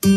Good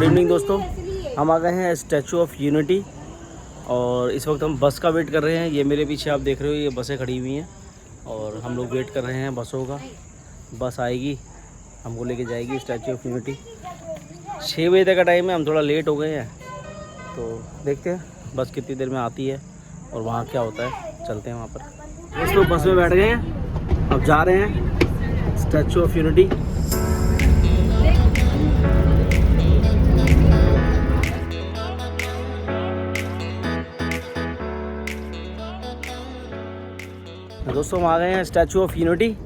evening दोस्तों, हम आ गए हैं स्टैचू ऑफ यूनिटी और इस वक्त हम बस का वेट कर रहे हैं। ये मेरे पीछे आप देख रहे हो, ये बसें खड़ी हुई हैं और हम लोग वेट कर रहे हैं बसों का। बस आएगी, हमको लेके जाएगी स्टैचू ऑफ यूनिटी। 6 बजे तक का टाइम है, हम थोड़ा लेट हो गए हैं तो देखते हैं बस कितनी देर में आती है और वहाँ क्या होता है। चलते हैं वहाँ पर। दोस्तों बस में बैठ गए हैं, अब जा रहे हैं स्टैचू ऑफ यूनिटी। दोस्तों हम आ गए हैं स्टैचू ऑफ यूनिटी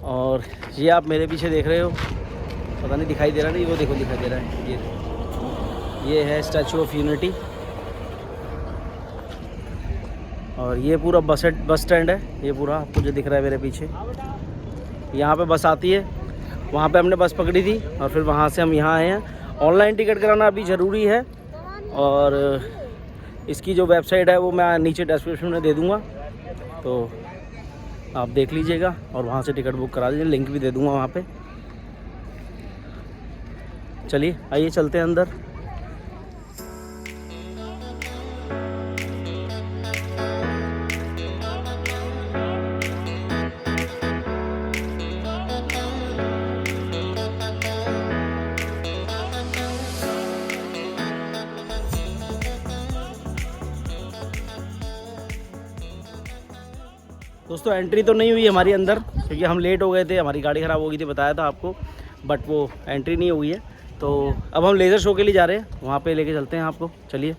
और ये आप मेरे पीछे देख रहे हो, पता नहीं दिखाई दे रहा नहीं, वो देखो दिखाई दे रहा है। ये है स्टैचू ऑफ यूनिटी और ये पूरा बस स्टैंड है। ये पूरा आपको जो दिख रहा है मेरे पीछे, यहाँ पे बस आती है। वहाँ पे हमने बस पकड़ी थी और फिर वहाँ से हम यहाँ आए हैं। ऑनलाइन टिकट कराना अभी ज़रूरी है और इसकी जो वेबसाइट है वो मैं नीचे डिस्क्रिप्शन में दे दूँगा, तो आप देख लीजिएगा और वहाँ से टिकट बुक करा लीजिए। लिंक भी दे दूँगा वहाँ पे। चलिए आइए चलते हैं अंदर। दोस्तों एंट्री तो नहीं हुई हमारी अंदर क्योंकि हम लेट हो गए थे, हमारी गाड़ी ख़राब हो गई थी, बताया था आपको, बट वो एंट्री नहीं हुई है। तो अब हम लेज़र शो के लिए जा रहे हैं, वहाँ पे लेके चलते हैं आपको। चलिए।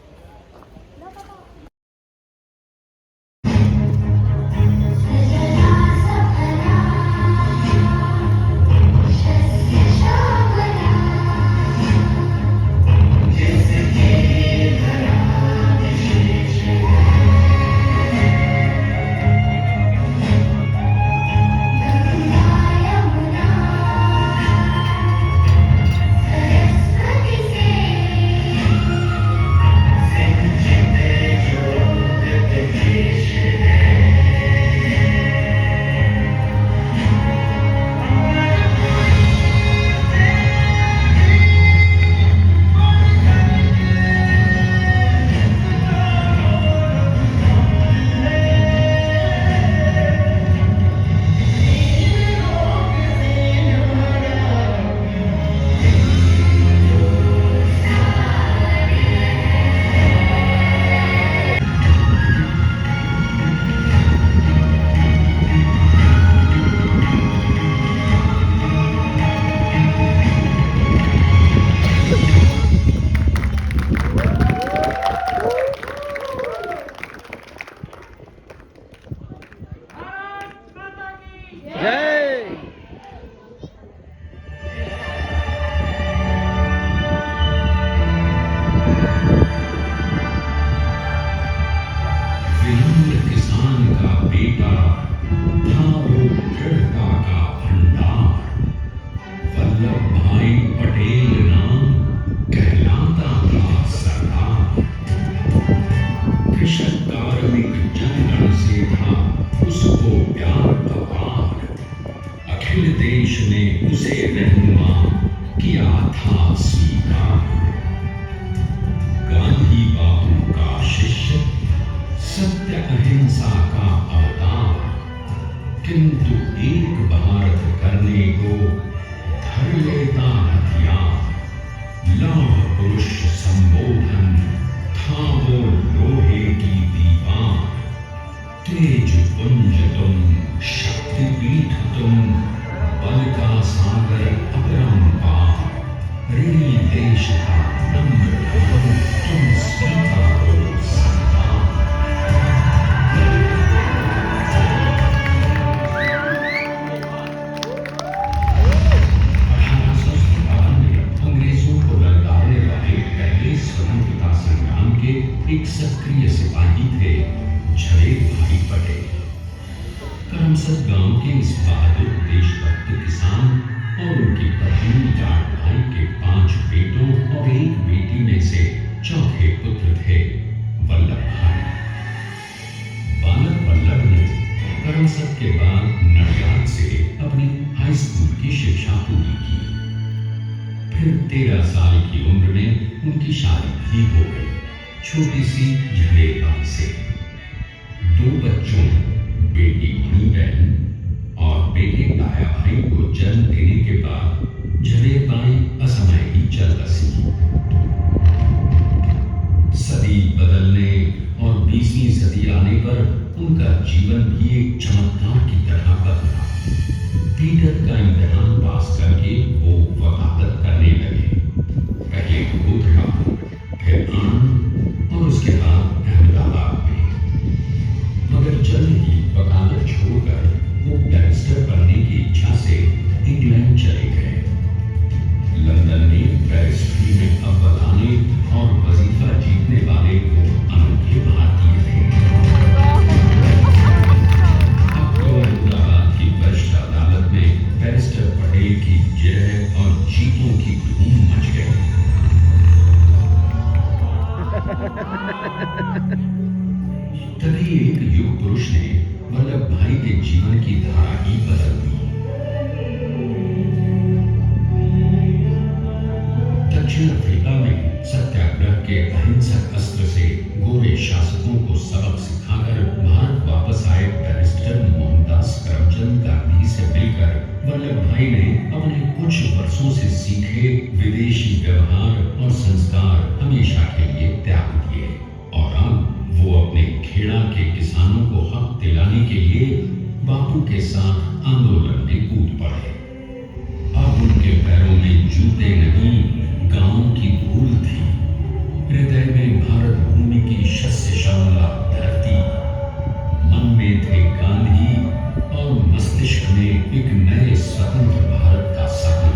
देश ने उसे रहनुमा किया था स्वीकार। गांधी बापू का शिष्य, सत्य अहिंसा का अवतार, किंतु एक भारत करने को धर लेता हथियार। लौह पुरुष संबोधन था वो लोहे की दीवार। तेज पुंज तुम, शक्ति पीठ तुम, बल का सागर अपरंपार। ऋणी देश का नम्र तुम स्वीकारो संतान। अंग्रेजों को ललकारने वाले पहले स्वतंत्रता संग्राम के एक सक्रिय सिपाही थे झवेर भाई पटेल। करमसद गांव के इस बहादुर देशभक्त किसान और उनकी पत्नी जाट भाई के 5 बेटों और 1 बेटी में से चौथे पुत्र थे वल्लभ भाई। बालक वल्लभ करमसद के बाद नडियाद से अपनी हाई स्कूल की शिक्षा पूरी की। फिर 13 साल की उम्र में उनकी शादी भी हो गई, छोटी सी झड़ेबाई से। 2 बच्चों, बेटी मणि बहन और बेटे ताया भाई को जन्म देने के बाद झड़ेबाई असमय ही चल बसी। सदी बदलने और 20वीं सदी आने पर उनका जीवन भी एक चमत्कार की तरह बदला। पीटर का इम्तिहान पास करके वो वकालत करने लगे। पहले गोधरा, फिर आनंद और उसके बाद अहमदाबाद में। मगर जल्द ही वकालत छोड़कर वो बैरिस्टर बनने की इच्छा से इंग्लैंड चले गए। लंदन में बैरिस्ट्री में अव्वल आने और वजीफा जीतने वाले वो अनोखे भारतीय थे। अब तो अहमदाबाद की वरिष्ठ अदालत में बैरिस्टर पटेल की जय और जीतों की धूम मच गई। तभी एक युग पुरुष ने वल्लभ भाई के जीवन की धारा ही बदल दी। दक्षिण अफ्रीका में सत्याग्रह के अहिंसक अस्त्र से गोरे शासकों को सबक सिखाकर भारत वापस आए बैरिस्टर मोहनदास करमचंद गांधी से मिलकर वल्लभ भाई ने अपने कुछ वर्षों से सीखे विदेशी व्यवहार और संस्कार हमेशा के लिए त्याग दिए और अब वो अपने खेड़ा के किसानों को हक दिलाने के लिए बापू के साथ आंदोलन में कूद पड़े। अब उनके पैरों में जूते नहीं, गांव की धूल थी। हृदय में भारत भूमि की शस्य श्यामला धरती। मन में थे गांधी और मस्तिष्क में एक नए स्वतंत्र भारत का सपना।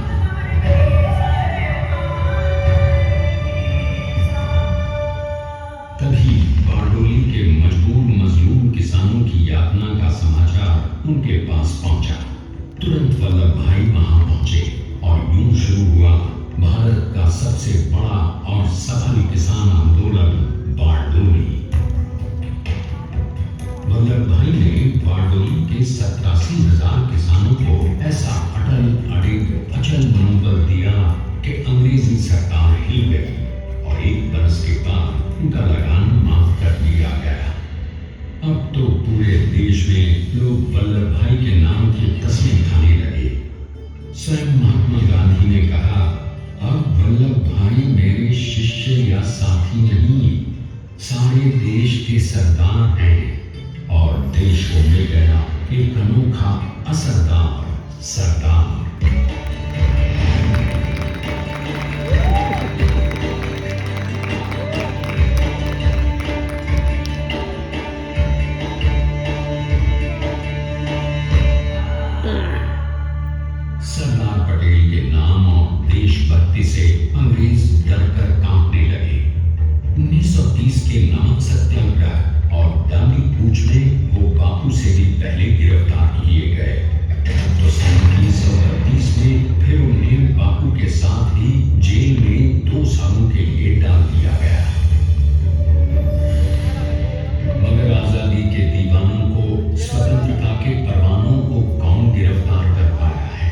तभी बारडोली के मजबूर मजलूम किसानों की यातना का समाचार उनके पास पहुंचा। तुरंत वल्लभ भाई वहां पहुंचे और यूं शुरू हुआ भारत का सबसे बड़ा और सफल किसान आंदोलन बारडोली। वल्लभ भाई ने बारडोली के 87,000 किसानों को ऐसा अटल अडिग अचल मनोबल दिया कि अंग्रेजी सरकार हिल गई और 1 बरस के बाद उनका लगान माफ कर दिया गया। अब तो पूरे देश में लोग वल्लभ भाई के नाम की कसमें खाने लगे। स्वयं महात्मा गांधी ने कहा, अब वल्लभ भाई मेरे शिष्य या साथी नहीं, सारे देश के सरदार हैं और देश को मिल गया एक अनोखा असरदार सरदार। सरदार पटेल के नाम और देशभक्ति से अंग्रेज डरकर कांपने लगे। 1930 के नमक सत्याग्रह और दांडी कूच में वो बापू से भी पहले गिरफ्तार किए गए। तो सन 1932 में फिर उन्हें बापू के साथ ही जेल में 2 सालों के लिए डाल दिया गया। मगर आजादी के दीवानों को, स्वतंत्रता के परवानों को कौन गिरफ्तार कर पाया है?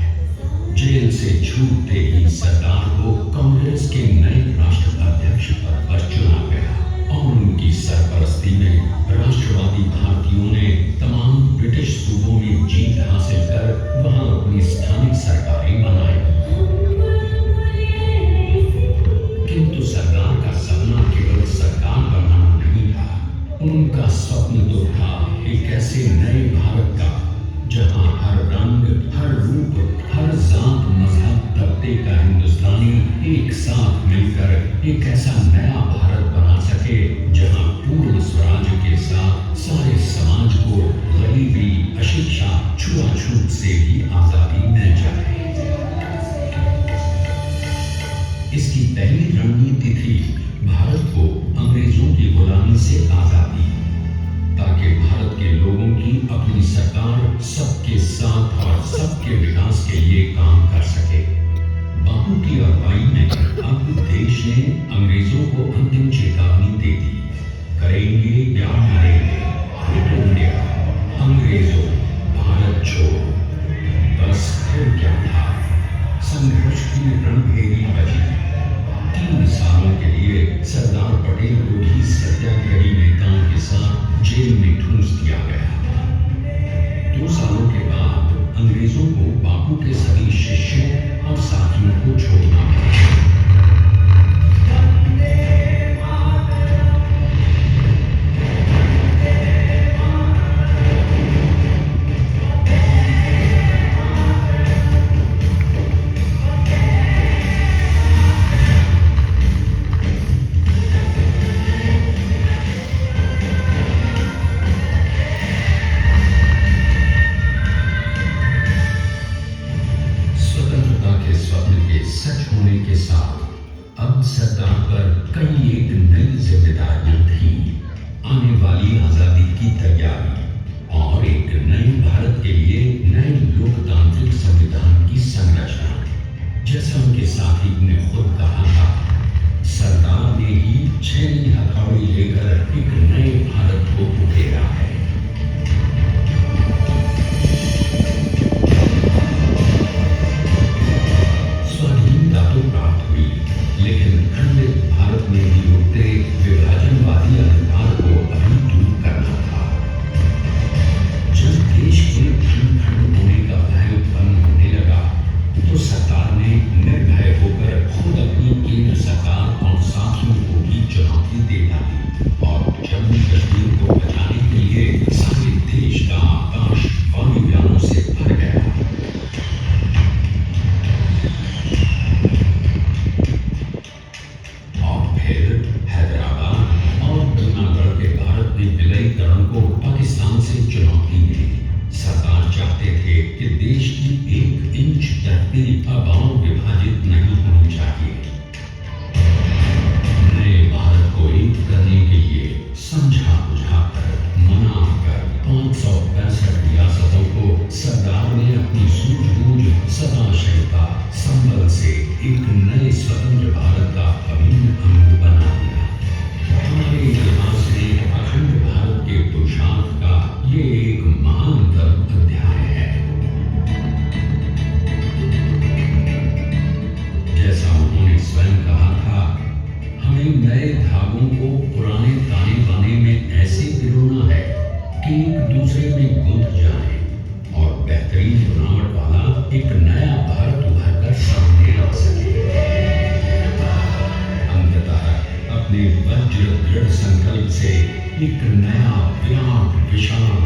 जेल से छूटते ही सरदार को कांग्रेस के नए राष्ट्राध्यक्ष पद पर चुना गया और उनकी सरपरस्ती में राष्ट्रवादी भारतीयों ने तमाम ब्रिटिश सूबों में जीत हासिल कर वहां अपनी स्थानिक सरकारें बनाई। किंतु सरदार का सपना केवल सरकार बनाना नहीं था। उनका स्वप्न तो था एक ऐसे नए भारत का जहां हर रंग, हर रूप, हर जात, मजहब, तबके का हिंदुस्तानी एक साथ मिलकर एक ऐसा नया भारत बना सके जहां पूर्ण स्वराज के साथ सारे समाज को गरीबी, अशिक्षा, छुआछूत से भी आजादी मिल जाए। इसकी पहली रणनीति थी भारत को अंग्रेजों की गुलामी से आजादी, ताकि भारत के लोगों की अपनी सरकार सबके साथ और सबके विकास के लिए काम कर सके। बापू की अगुवाई में अब देश ने अंग्रेजों को अंतिम चेतावनी दे दी, करेंगे या मरेंगे, क्विट इंडिया। अंग्रेजों भारत छोड़ो, बस फिर क्या था, संघर्ष की रणभेरी बजी। 3 सालों के लिए सरदार पटेल को भी सत्याग्रही नेताओं के साथ जेल में ठूंस दिया गया। 2 सालों के बाद अंग्रेजों को बापू के सभी शिष्यों और साथियों को छोड़ना पड़ा। सच होने के साथ अब सरकार पर कई एक नई जिम्मेदारियां थी। आने वाली आजादी की तैयारी और एक नए भारत के लिए नए लोकतांत्रिक संविधान की संरचना। जैसा उनके साथी ने खुद कहा था, सरकार ने ही 6 हथौड़ी लेकर एक नए भारत को उकेरा है। प्राप्त हुई, लेकिन खंडित भारत में भी उठते विभाजनवादी अधिकार को अभी दूर करना था। जब देश के खंड खंड होने का भय उत्पन्न होने लगा, तो सरकार ने निर्भय होकर खुद अपनी केंद्र सरकार और साथियों को भी चुनौती दे डाली और जम्मू कश्मीर को बचाने के लिए सारे देश का आकाश वायुयानों से भर गया। को पाकिस्तान से चुनौती मिली। सरकार चाहते थे कि देश की 1 इंच धरती अब और विभाजित नहीं होनी चाहिए। नए भारत को एक करने के लिए समझा बुझाकर मनाकर 565 रियासतों को सरदार ने अपनी सूझबूझ सदाशयता संबल से एक नए स्वतंत्र भारत का अभिन्न अंग बना दिया। हमारे इतिहास में अखंड भारत के पुरुषार्थ का ये एक महानतम अध्याय है। जैसा उन्होंने स्वयं कहा था, हमें नए धागों को पुराने ताने बाने में ऐसे पिरोना है कि एक दूसरे में गुंथ जाए और बेहतरीन बनावट वाला एक नया भारत उभर कर सामने आ सके। अपने वज्र दृढ़ संकल्प से एक नया विराट विशाल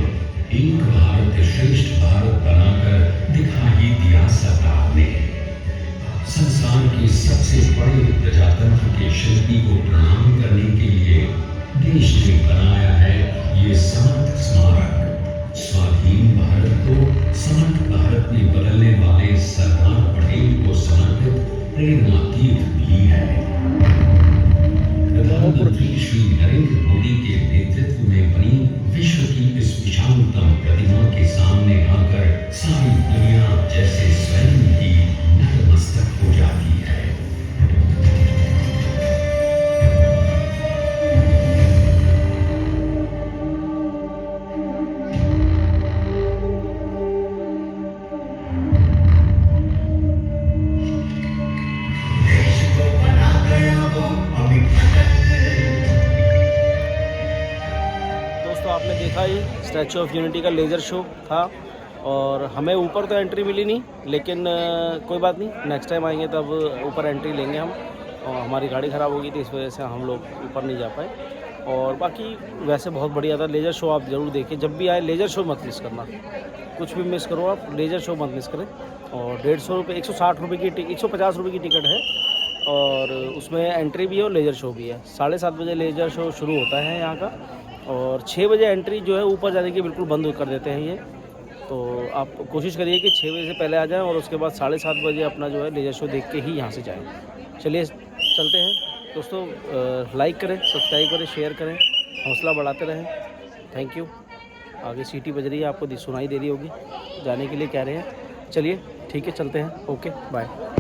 एक भारत श्रेष्ठ भारत बनाकर दिखा ही दिया सरकार ने। संसार के सबसे बड़े प्रजातंत्र के शिल्पी को प्रणाम करने के लिए देश ने बनाया है ये समर्थ स्मारक। स्वाधीन भारत को समर्थ भारत में बदलने वाले सरदार पटेल को समर्पित प्रेरणा तीर्थ भी है। प्रधानमंत्री श्री नरेंद्र मोदी के नेतृत्व में बनी विश्व की इस विशालतम प्रतिमा के सामने आकर सारी दुनिया जैसे स्वयं ही नतमस्तक हो जाती है। आपने देखा ही स्टैचू ऑफ यूनिटी का लेज़र शो था और हमें ऊपर तो एंट्री मिली नहीं, लेकिन कोई बात नहीं, नेक्स्ट टाइम आएंगे तब ऊपर एंट्री लेंगे हम। और हमारी गाड़ी ख़राब होगी थी, इस वजह से हम लोग ऊपर नहीं जा पाए। और बाकी वैसे बहुत बढ़िया था लेज़र शो, आप ज़रूर देखिए। जब भी आए लेज़र शो मत मिस करना, कुछ भी मिस करो आप, लेज़र शो मत मिस करें। और 150 रुपये 160 रुपये की 150 रुपये की टिकट है और उसमें एंट्री भी है और लेज़र शो भी है। 7:30 बजे लेज़र शो शुरू होता है यहाँ का और 6 बजे एंट्री जो है ऊपर जाने की बिल्कुल बंद कर देते हैं ये। तो आप कोशिश करिए कि 6 बजे से पहले आ जाएं और उसके बाद 7:30 बजे अपना जो है लेज़र शो देख के ही यहाँ से जाएं। चलिए चलते हैं दोस्तों, लाइक करें, सब्सक्राइब करें, शेयर करें, हौसला बढ़ाते रहें। Thank you. आगे सीटी बज रही है, आपको सुनाई दे रही होगी, जाने के लिए कह रहे हैं। चलिए ठीक है, चलते हैं। Okay bye.